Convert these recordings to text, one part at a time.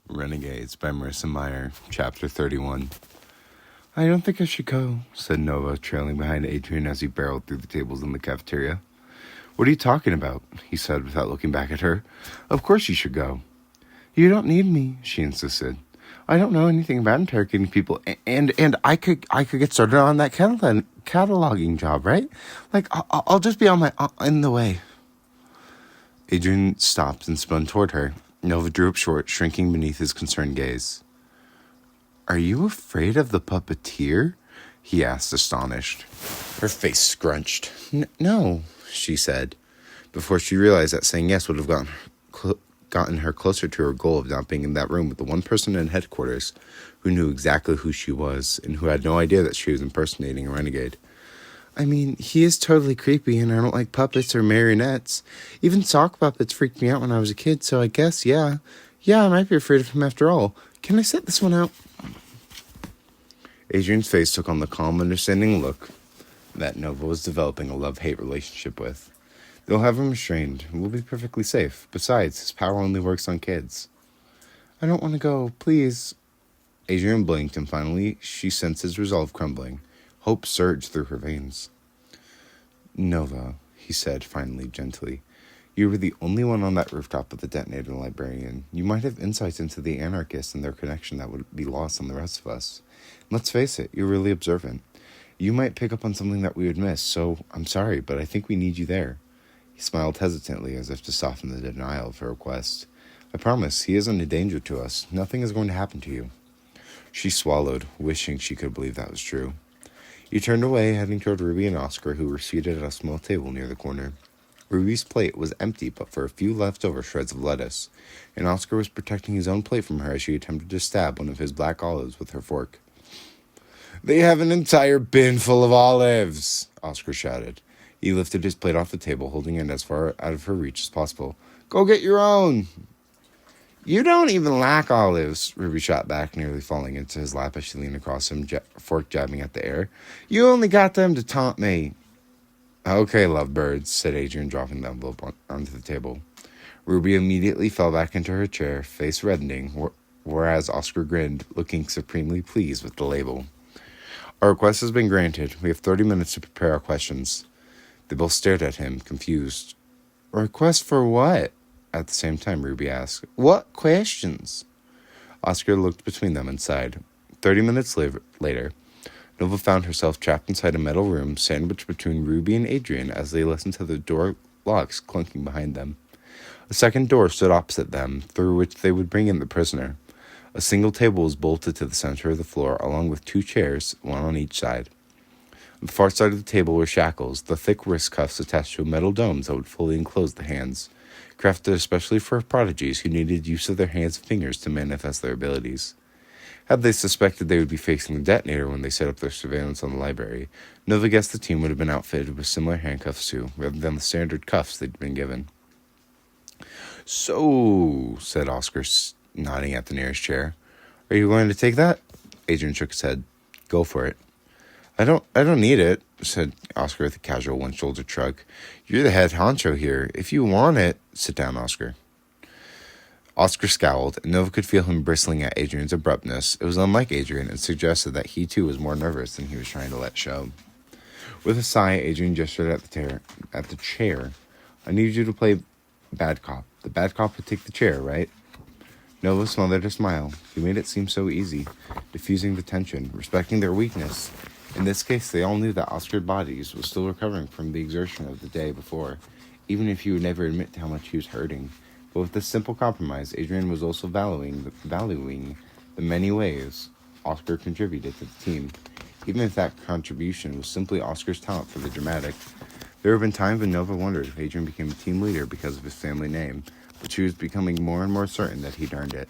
Renegades by Marissa Meyer, Chapter 31. I don't think I should go, said Nova, trailing behind Adrian as he barreled through the tables in the cafeteria. What are you talking about? He said without looking back at her. Of course you should go. You don't need me, she insisted. I don't know anything about interrogating people, and I could get started on that cataloging job, right? Like, I'll just be in the way. Adrian stopped and spun toward her. Nova drew up short, shrinking beneath his concerned gaze. Are you afraid of the puppeteer? He asked, astonished. Her face scrunched. No, she said, before she realized that saying yes would have gotten her closer to her goal of not being in that room with the one person in headquarters who knew exactly who she was and who had no idea that she was impersonating a renegade. I mean, he is totally creepy, and I don't like puppets or marionettes. Even sock puppets freaked me out when I was a kid, so I guess, yeah, I might be afraid of him after all. Can I set this one out? Adrian's face took on the calm, understanding look that Nova was developing a love-hate relationship with. They'll have him restrained, and we'll be perfectly safe. Besides, his power only works on kids. I don't want to go, please. Adrian blinked, and finally she sensed his resolve crumbling. Hope surged through her veins. Nova, he said finally, gently, you were the only one on that rooftop with the detonator and librarian. You might have insights into the anarchists and their connection that would be lost on the rest of us. And let's face it, you're really observant. You might pick up on something that we would miss, so I'm sorry, but I think we need you there. He smiled hesitantly as if to soften the denial of her request. I promise, he isn't a danger to us. Nothing is going to happen to you. She swallowed, wishing she could believe that was true. He turned away, heading toward Ruby and Oscar, who were seated at a small table near the corner. Ruby's plate was empty but for a few leftover shreds of lettuce, and Oscar was protecting his own plate from her as she attempted to stab one of his black olives with her fork. They have an entire bin full of olives, Oscar shouted. He lifted his plate off the table, holding it as far out of her reach as possible. Go get your own! You don't even lack olives, Ruby shot back, nearly falling into his lap as she leaned across him, fork jabbing at the air. You only got them to taunt me. Okay, lovebirds, said Adrian, dropping the envelope onto the table. Ruby immediately fell back into her chair, face reddening, whereas Oscar grinned, looking supremely pleased with the label. Our request has been granted. We have 30 minutes to prepare our questions. They both stared at him, confused. A request for what? At the same time, Ruby asked, What questions? Oscar looked between them and sighed. 30 minutes later, Nova found herself trapped inside a metal room sandwiched between Ruby and Adrian as they listened to the door locks clunking behind them. A second door stood opposite them, through which they would bring in the prisoner. A single table was bolted to the center of the floor, along with 2 chairs, one on each side. On the far side of the table were shackles, the thick wrist cuffs attached to a metal dome that would fully enclose the hands, crafted especially for prodigies who needed use of their hands and fingers to manifest their abilities. Had they suspected they would be facing the detonator when they set up their surveillance on the library, Nova guessed the team would have been outfitted with similar handcuffs too, rather than the standard cuffs they'd been given. So, said Oscar, nodding at the nearest chair. Are you going to take that? Adrian shook his head. Go for it. I don't need it, said Oscar with a casual one-shouldered shrug. You're the head honcho here. If you want it, sit down, Oscar. Oscar scowled, and Nova could feel him bristling at Adrian's abruptness. It was unlike Adrian, and suggested that he too was more nervous than he was trying to let show. With a sigh, Adrian gestured at the chair. I need you to play bad cop. The bad cop would take the chair, right? Nova smothered a smile. He made it seem so easy, diffusing the tension, respecting their weakness. In this case, they all knew that Oscar's body was still recovering from the exertion of the day before, even if he would never admit to how much he was hurting. But with this simple compromise, Adrian was also valuing the many ways Oscar contributed to the team, even if that contribution was simply Oscar's talent for the dramatic. There have been times when Nova wondered if Adrian became a team leader because of his family name, but she was becoming more and more certain that he'd earned it.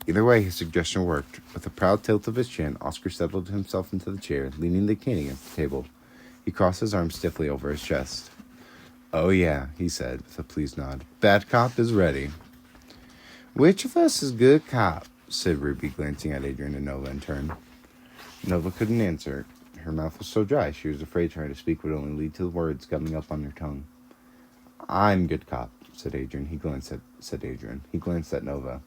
Either way, his suggestion worked. With a proud tilt of his chin, Oscar settled himself into the chair, leaning the cane against the table. He crossed his arms stiffly over his chest. Oh yeah, he said, with a pleased nod. Bad cop is ready. Which of us is good cop? Said Ruby, glancing at Adrian and Nova in turn. Nova couldn't answer. Her mouth was so dry she was afraid trying to speak would only lead to the words coming up on her tongue. I'm good cop, said Adrian. He glanced at Nova.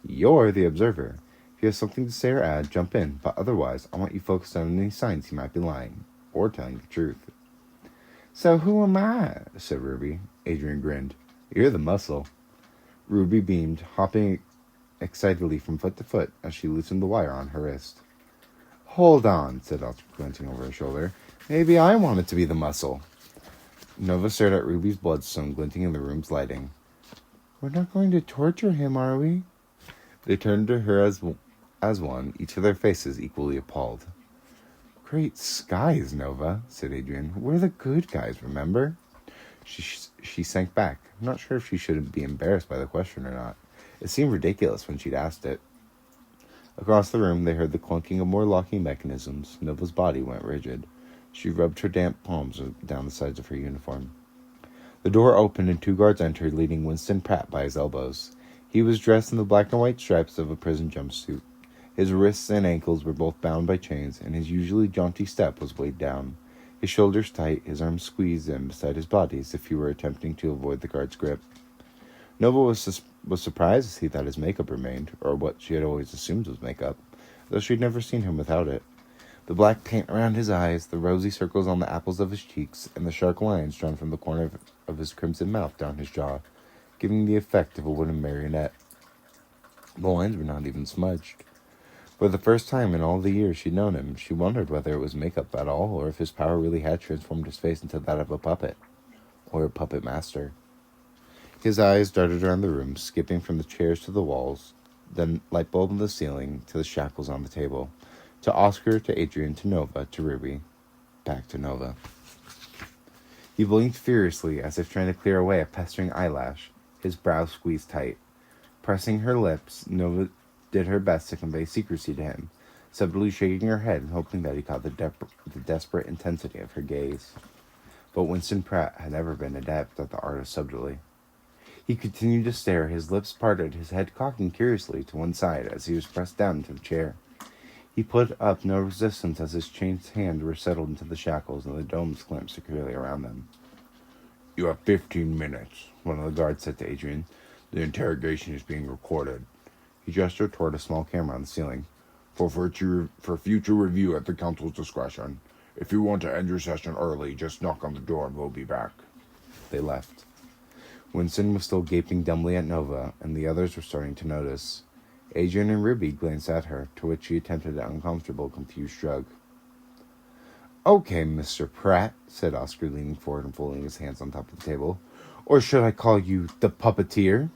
You're the observer. If you have something to say or add, jump in, but otherwise, I want you focused on any signs he might be lying, or telling the truth. So who am I? Said Ruby. Adrian grinned. You're the muscle. Ruby beamed, hopping excitedly from foot to foot as she loosened the wire on her wrist. Hold on, said Oscar, glancing over her shoulder. Maybe I wanted to be the muscle. Nova stared at Ruby's bloodstone glinting in the room's lighting. We're not going to torture him, are we? They turned to her as one, each of their faces equally appalled. Great skies, Nova, said Adrian. We're the good guys, remember? She sank back, not sure if she should be embarrassed by the question or not. It seemed ridiculous when she'd asked it. Across the room, they heard the clunking of more locking mechanisms. Nova's body went rigid. She rubbed her damp palms down the sides of her uniform. The door opened and 2 guards entered, leading Winston Pratt by his elbows. He was dressed in the black and white stripes of a prison jumpsuit. His wrists and ankles were both bound by chains, and his usually jaunty step was weighed down. His shoulders tight, his arms squeezed in beside his body as if he were attempting to avoid the guard's grip. Nova was surprised to see that his makeup remained, or what she had always assumed was makeup, though she'd never seen him without it. The black paint around his eyes, the rosy circles on the apples of his cheeks, and the sharp lines drawn from the corner of his crimson mouth down his jaw, giving the effect of a wooden marionette. The lines were not even smudged. For the first time in all the years she'd known him, she wondered whether it was makeup at all, or if his power really had transformed his face into that of a puppet, or a puppet master. His eyes darted around the room, skipping from the chairs to the walls, then light bulb in the ceiling to the shackles on the table, to Oscar, to Adrian, to Nova, to Ruby, back to Nova. He blinked furiously, as if trying to clear away a pestering eyelash, his brow squeezed tight. Pressing her lips, Nova did her best to convey secrecy to him, subtly shaking her head and hoping that he caught the desperate intensity of her gaze. But Winston Pratt had never been adept at the art of subtlety. He continued to stare, his lips parted, his head cocking curiously to one side as he was pressed down into the chair. He put up no resistance as his chained hands were settled into the shackles and the domes clamped securely around them. You have 15 minutes, one of the guards said to Adrian. The interrogation is being recorded. He gestured toward a small camera on the ceiling. For future review at the council's discretion. If you want to end your session early, just knock on the door and we'll be back. They left. Winston was still gaping dumbly at Nova, and the others were starting to notice. Adrian and Ruby glanced at her, to which she attempted an uncomfortable, confused shrug. Okay, Mr. Pratt, said Oscar, leaning forward and folding his hands on top of the table. Or should I call you the puppeteer?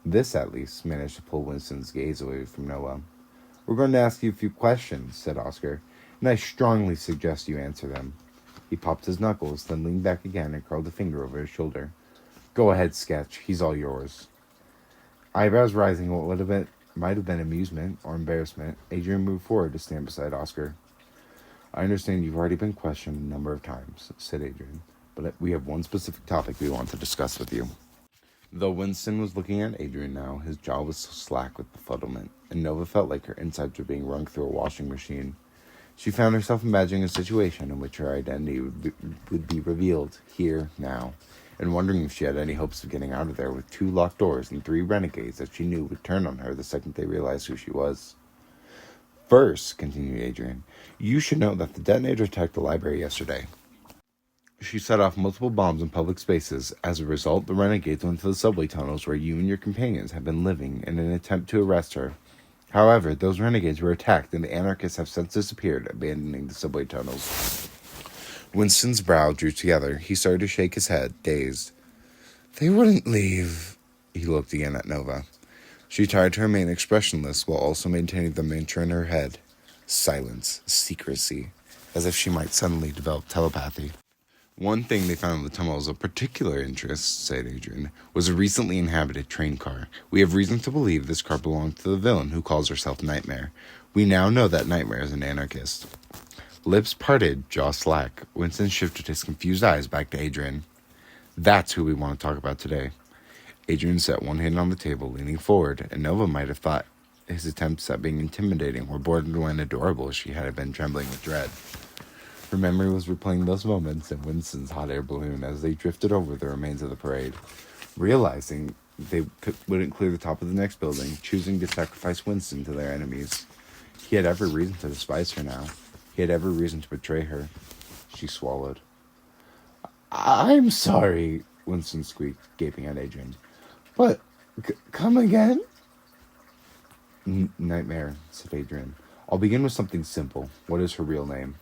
This, at least, managed to pull Winston's gaze away from Noah. We're going to ask you a few questions, said Oscar, and I strongly suggest you answer them. He popped his knuckles, then leaned back again and curled a finger over his shoulder. Go ahead, Sketch. He's all yours. Eyebrows rising what might have been amusement or embarrassment, Adrian moved forward to stand beside Oscar. I understand you've already been questioned a number of times, said Adrian, but we have one specific topic we want to discuss with you. Though Winston was looking at Adrian now, his jaw was so slack with befuddlement, and Nova felt like her insides were being wrung through a washing machine. She found herself imagining a situation in which her identity would be revealed here, now, and wondering if she had any hopes of getting out of there with 2 locked doors and 3 renegades that she knew would turn on her the second they realized who she was. First, continued Adrian, you should know that the detonator attacked the library yesterday. She set off multiple bombs in public spaces. As a result, the renegades went to the subway tunnels where you and your companions had been living in an attempt to arrest her. However, those renegades were attacked and the anarchists have since disappeared, abandoning the subway tunnels. Winston's brow drew together. He started to shake his head, dazed. They wouldn't leave. He looked again at Nova. She tried to remain expressionless while also maintaining the mantra in her head. Silence, secrecy, as if she might suddenly develop telepathy. One thing they found in the tunnels of particular interest, said Adrian, was a recently inhabited train car. We have reason to believe this car belonged to the villain who calls herself Nightmare. We now know that Nightmare is an anarchist. Lips parted, jaw slack, Winston shifted his confused eyes back to Adrian. That's who we want to talk about today. Adrian set one hand on the table, leaning forward, and Nova might have thought his attempts at being intimidating were borderline adorable as she had been trembling with dread. Her memory was replaying those moments in Winston's hot air balloon as they drifted over the remains of the parade. Realizing wouldn't clear the top of the next building, choosing to sacrifice Winston to their enemies. He had every reason to despise her now. He had every reason to betray her. She swallowed. I'm sorry, Winston squeaked, gaping at Adrian. But, come again? Nightmare, said Adrian. I'll begin with something simple. What is her real name?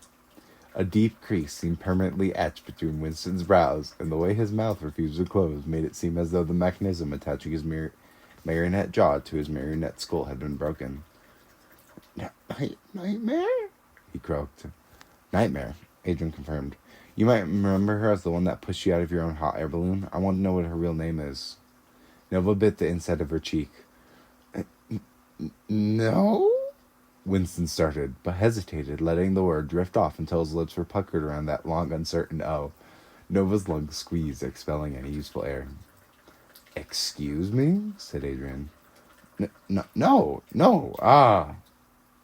A deep crease seemed permanently etched between Winston's brows, and the way his mouth refused to close made it seem as though the mechanism attaching his marionette jaw to his marionette skull had been broken. Nightmare? He croaked. Nightmare, Adrian confirmed. You might remember her as the one that pushed you out of your own hot air balloon. I want to know what her real name is. Nova bit the inside of her cheek. No? Winston started, but hesitated, letting the word drift off until his lips were puckered around that long, uncertain O. Nova's lungs squeezed, expelling any useful air. Excuse me? Said Adrian. No.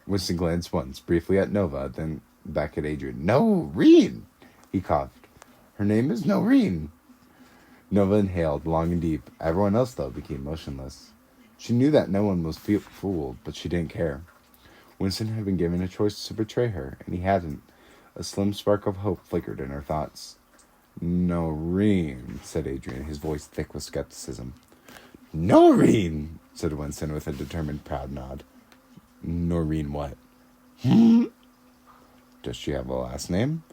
Winston glanced once, briefly at Nova, then back at Adrian. Noreen! He coughed. Her name is Noreen. Nova inhaled, long and deep. Everyone else, though, became motionless. She knew that no one was fooled, but she didn't care. Winston had been given a choice to betray her, and he hadn't. A slim spark of hope flickered in her thoughts. Noreen, said Adrian, his voice thick with skepticism. Noreen, said Winston with a determined, proud nod. Noreen what? Does she have a last name?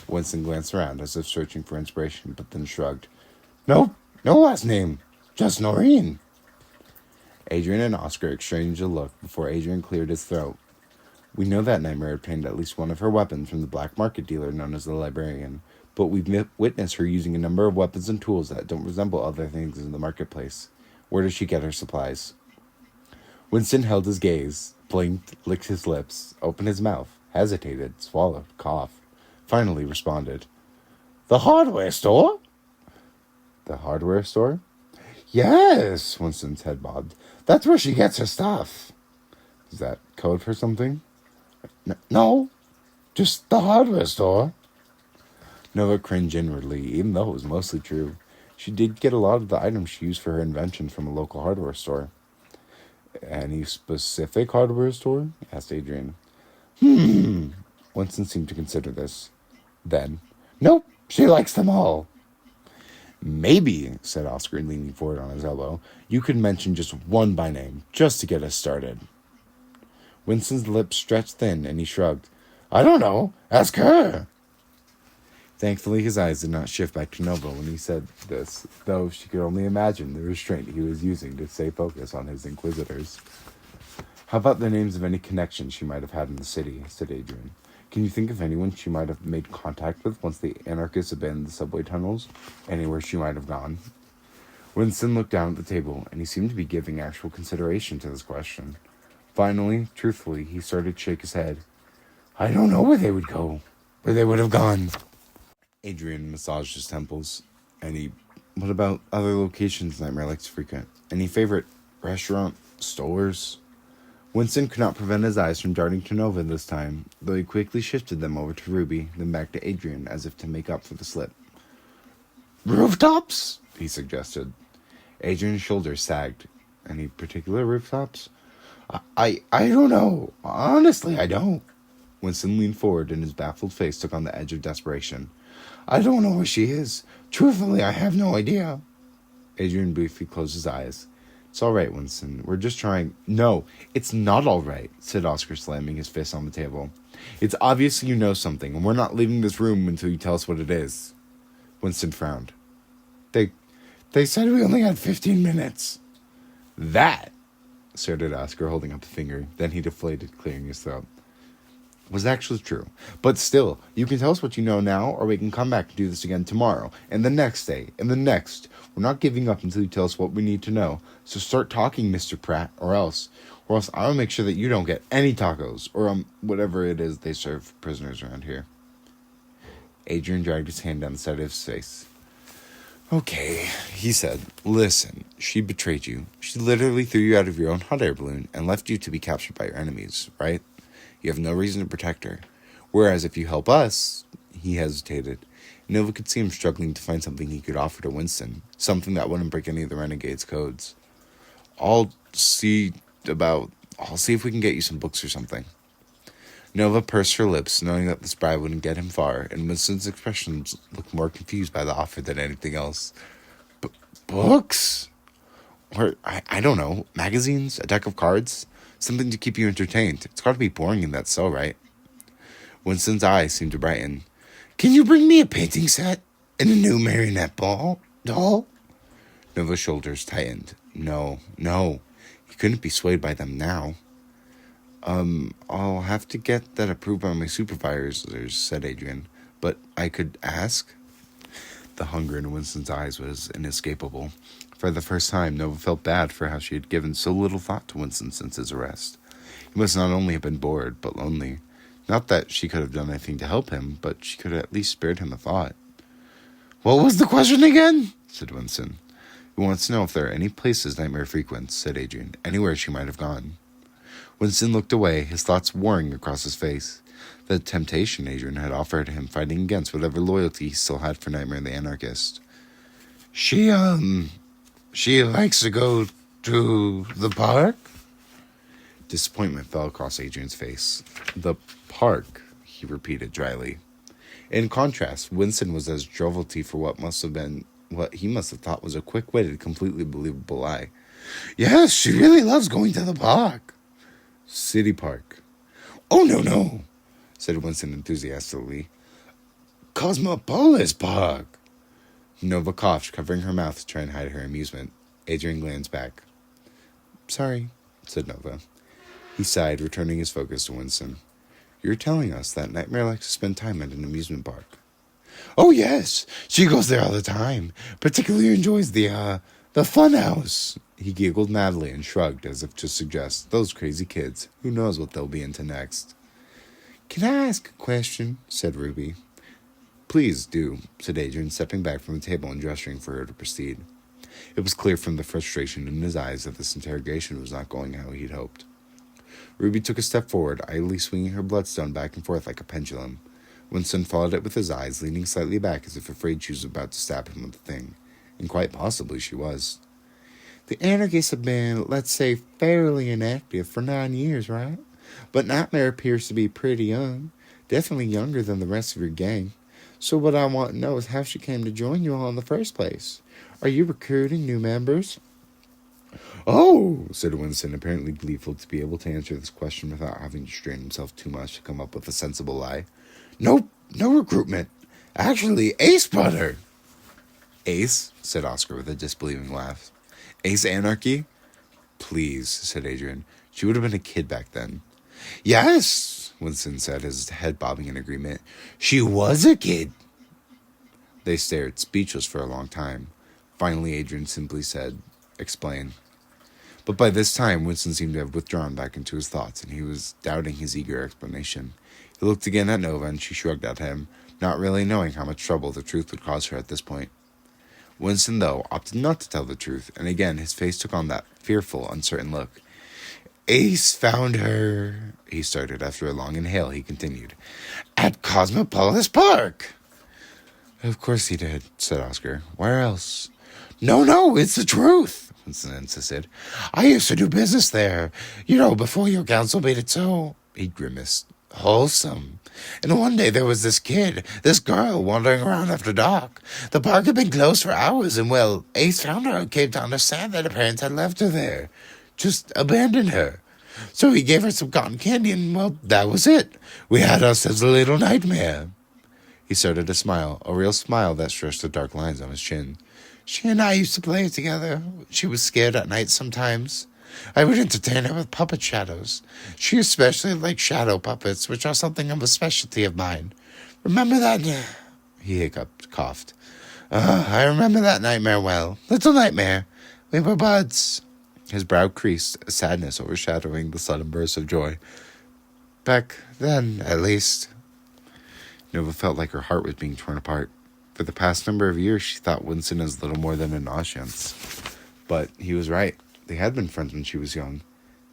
Winston glanced around as if searching for inspiration, but then shrugged. No last name. Just Noreen. Adrian and Oscar exchanged a look before Adrian cleared his throat. We know that Nightmare obtained at least one of her weapons from the black market dealer known as the Librarian, but we've witnessed her using a number of weapons and tools that don't resemble other things in the marketplace. Where does she get her supplies? Winston held his gaze, blinked, licked his lips, opened his mouth, hesitated, swallowed, coughed, finally responded. The hardware store? The hardware store? Yes, Winston's head bobbed. That's where she gets her stuff. Is that code for something? No, just the hardware store. Nova cringed inwardly, even though it was mostly true. She did get a lot of the items she used for her invention from a local hardware store. Any specific hardware store? Asked Adrian. Winston seemed to consider this. Then, nope, she likes them all. Maybe, said Oscar, leaning forward on his elbow, you could mention just one by name, just to get us started. Winston's lips stretched thin, and he shrugged. I don't know. Ask her. Thankfully, his eyes did not shift back to Nova when he said this, though she could only imagine the restraint he was using to stay focused on his inquisitors. How about the names of any connections she might have had in the city, said Adrian. Can you think of anyone she might have made contact with once the anarchists abandoned the subway tunnels? Anywhere she might have gone? Winston looked down at the table, and he seemed to be giving actual consideration to this question. Finally, truthfully, he started to shake his head. I don't know where they would go. Where they would have gone. Adrian massaged his temples. What about other locations Nightmare likes to frequent? Any favorite restaurant, stores? Winston could not prevent his eyes from darting to Nova this time, though he quickly shifted them over to Ruby, then back to Adrian, as if to make up for the slip. Rooftops? He suggested. Adrian's shoulders sagged. Any particular rooftops? I don't know. Honestly, I don't. Winston leaned forward, and his baffled face took on the edge of desperation. I don't know where she is. Truthfully, I have no idea. Adrian briefly closed his eyes. It's all right, Winston. We're just trying... No, it's not all right, said Oscar, slamming his fist on the table. It's obvious you know something, and we're not leaving this room until you tell us what it is. Winston frowned. They said we only had 15 minutes. That, asserted Oscar, holding up a finger. Then he deflated, clearing his throat. Was actually true. But still, you can tell us what you know now, or we can come back and do this again tomorrow, and the next day, and the next. We're not giving up until you tell us what we need to know. So start talking, Mr. Pratt, or else I'll make sure that you don't get any tacos, or whatever it is they serve prisoners around here. Adrian dragged his hand down the side of his face. Okay, he said. Listen, she betrayed you. She literally threw you out of your own hot air balloon and left you to be captured by your enemies, right? You have no reason to protect her. Whereas if you help us, he hesitated, Nova could see him struggling to find something he could offer to Winston, something that wouldn't break any of the Renegades' codes. I'll see if we can get you some books or something. Nova pursed her lips, knowing that this bribe wouldn't get him far, and Winston's expressions looked more confused by the offer than anything else. Books? Or, I don't know, magazines? A deck of cards? Something to keep you entertained. It's got to be boring in that cell, right? Winston's eyes seemed to brighten. Can you bring me a painting set? And a new marionette doll? Nova's shoulders tightened. No. He couldn't be swayed by them now. I'll have to get that approved by my supervisors, said Adrian. But I could ask? The hunger in Winston's eyes was inescapable. For the first time, Nova felt bad for how she had given so little thought to Winston since his arrest. He must not only have been bored, but lonely. Not that she could have done anything to help him, but she could have at least spared him a thought. What was the question again? Said Winston. He wants to know if there are any places Nightmare frequents, said Adrian. Anywhere she might have gone. Winston looked away, his thoughts warring across his face. The temptation Adrian had offered him, fighting against whatever loyalty he still had for Nightmare the Anarchist. She likes to go to the park? Disappointment fell across Adrian's face. The park, he repeated dryly. In contrast, Winston was as jovialty for what he must have thought was a quick-witted, completely believable lie. Yes, she really loves going to the park. City Park. Oh, no, said Winston enthusiastically. Cosmopolis Park. Nova coughed, covering her mouth to try and hide her amusement. Adrian glanced back. Sorry, said Nova. He sighed, returning his focus to Winston. You're telling us that Nightmare likes to spend time at an amusement park. Oh, yes, she goes there all the time. Particularly enjoys the fun house. He giggled madly and shrugged as if to suggest, those crazy kids, who knows what they'll be into next. Can I ask a question? Said Ruby. Please do, said Adrian, stepping back from the table and gesturing for her to proceed. It was clear from the frustration in his eyes that this interrogation was not going how he'd hoped. Ruby took a step forward, idly swinging her bloodstone back and forth like a pendulum. Winston followed it with his eyes, leaning slightly back as if afraid she was about to stab him with the thing. And quite possibly she was. The anarchists have been, let's say, fairly inactive for 9 years, right? But Nightmare appears to be pretty young. Definitely younger than the rest of your gang. So what I want to know is how she came to join you all in the first place. Are you recruiting new members? Oh, said Winston, apparently gleeful to be able to answer this question without having to strain himself too much to come up with a sensible lie. Nope, no recruitment. Actually, Ace brought her. Ace? Said Oscar with a disbelieving laugh. Ace Anarchy? Please, said Adrian. She would have been a kid back then. Yes, Winston said, his head bobbing in agreement. She was a kid. They stared, speechless for a long time. Finally, Adrian simply said, Explain. But by this time, Winston seemed to have withdrawn back into his thoughts, and he was doubting his eager explanation. He looked again at Nova, and she shrugged at him, not really knowing how much trouble the truth would cause her at this point. Winston, though, opted not to tell the truth, and again his face took on that fearful, uncertain look. Ace found her, he started. After a long inhale, he continued, at Cosmopolis Park. Of course he did, said Oscar. Where else? No, it's the truth, Winston insisted. I used to do business there, before your council made it so, he grimaced, wholesome. And one day there was this girl, wandering around after dark. The park had been closed for hours, and, Ace found her and came to understand that her parents had left her there. Just abandoned her. So he gave her some cotton candy, and, that was it. We had ourselves a little nightmare. He started to smile, a real smile that stretched the dark lines on his chin. She and I used to play together. She was scared at night sometimes. I would entertain her with puppet shadows. She especially liked shadow puppets, which are something of a specialty of mine. Remember that? He hiccuped, coughed. I remember that nightmare well. Little Nightmare. We were buds. His brow creased, a sadness overshadowing the sudden burst of joy. Back then, at least. Nova felt like her heart was being torn apart. For the past number of years, she thought Winston as little more than an audience. But he was right. They had been friends when she was young.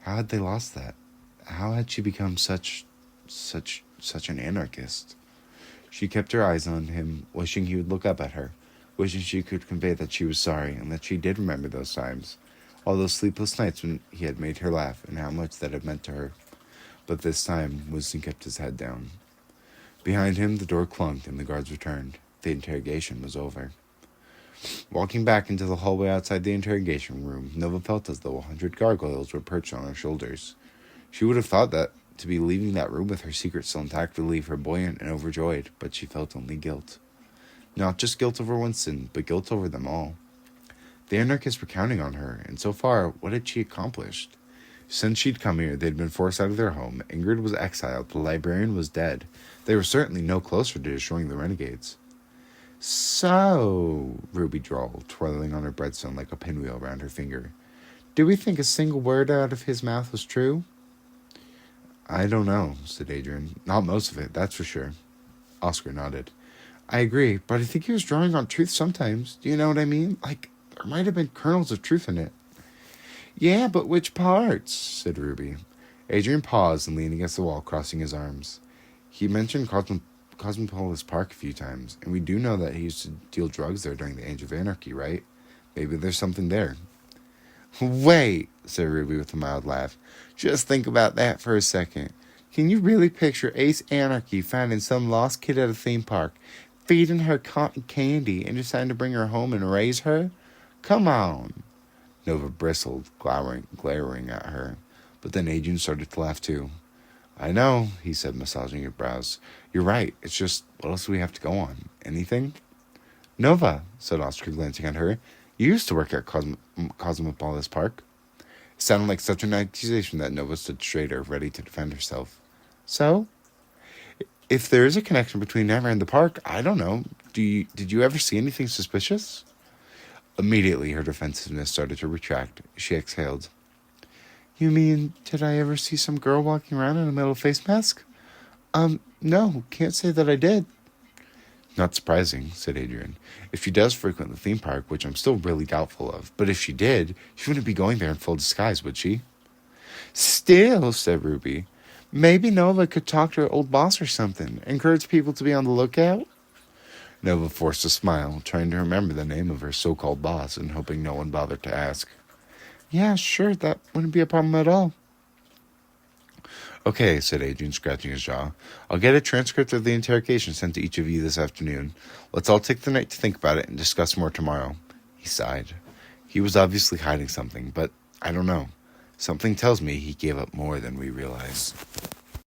How had they lost that? How had she become such an anarchist? She kept her eyes on him, wishing he would look up at her, wishing she could convey that she was sorry and that she did remember those times, all those sleepless nights when he had made her laugh and how much that had meant to her. But this time, Winston kept his head down. Behind him, the door clunked and the guards returned. The interrogation was over. Walking back into the hallway outside the interrogation room, Nova felt as though 100 gargoyles were perched on her shoulders. She would have thought that to be leaving that room with her secret still intact would leave her buoyant and overjoyed, but she felt only guilt. Not just guilt over Winston, but guilt over them all. The anarchists were counting on her, and so far, what had she accomplished? Since she'd come here, they'd been forced out of their home, Ingrid was exiled, the librarian was dead. They were certainly no closer to destroying the Renegades. So, Ruby drawled, twirling on her breadstone like a pinwheel around her finger. Do we think a single word out of his mouth was true? I don't know, said Adrian. Not most of it, that's for sure. Oscar nodded. I agree, but I think he was drawing on truth sometimes. Do you know what I mean? Like, there might have been kernels of truth in it. Yeah, but which parts? Said Ruby. Adrian paused and leaned against the wall, crossing his arms. He mentioned Cosmopolis Park a few times, and we do know that he used to deal drugs there during the Age of Anarchy, right? Maybe there's something there. Wait, said Ruby with a mild laugh. Just think about that for a second. Can you really picture Ace Anarchy finding some lost kid at a theme park, feeding her cotton candy, and deciding to bring her home and raise her? Come on. Nova bristled, glaring at her, but then Adrian started to laugh too. I know, he said, massaging her brows. You're right, it's just, what else do we have to go on? Anything? Nova, said Oscar, glancing at her. You used to work at Cosmopolis Park. It sounded like such an accusation that Nova stood straighter, ready to defend herself. So? If there is a connection between Never and the park, I don't know. Did you ever see anything suspicious? Immediately, her defensiveness started to retract. She exhaled. You mean, did I ever see some girl walking around in a metal face mask? No, can't say that I did. Not surprising, said Adrian. If she does frequent the theme park, which I'm still really doubtful of, but if she did, she wouldn't be going there in full disguise, would she? Still, said Ruby, maybe Nova could talk to her old boss or something, encourage people to be on the lookout. Nova forced a smile, trying to remember the name of her so-called boss and hoping no one bothered to ask. Yeah, sure, that wouldn't be a problem at all. Okay, said Adrian, scratching his jaw. I'll get a transcript of the interrogation sent to each of you this afternoon. Let's all take the night to think about it and discuss more tomorrow. He sighed. He was obviously hiding something, but I don't know. Something tells me he gave up more than we realize.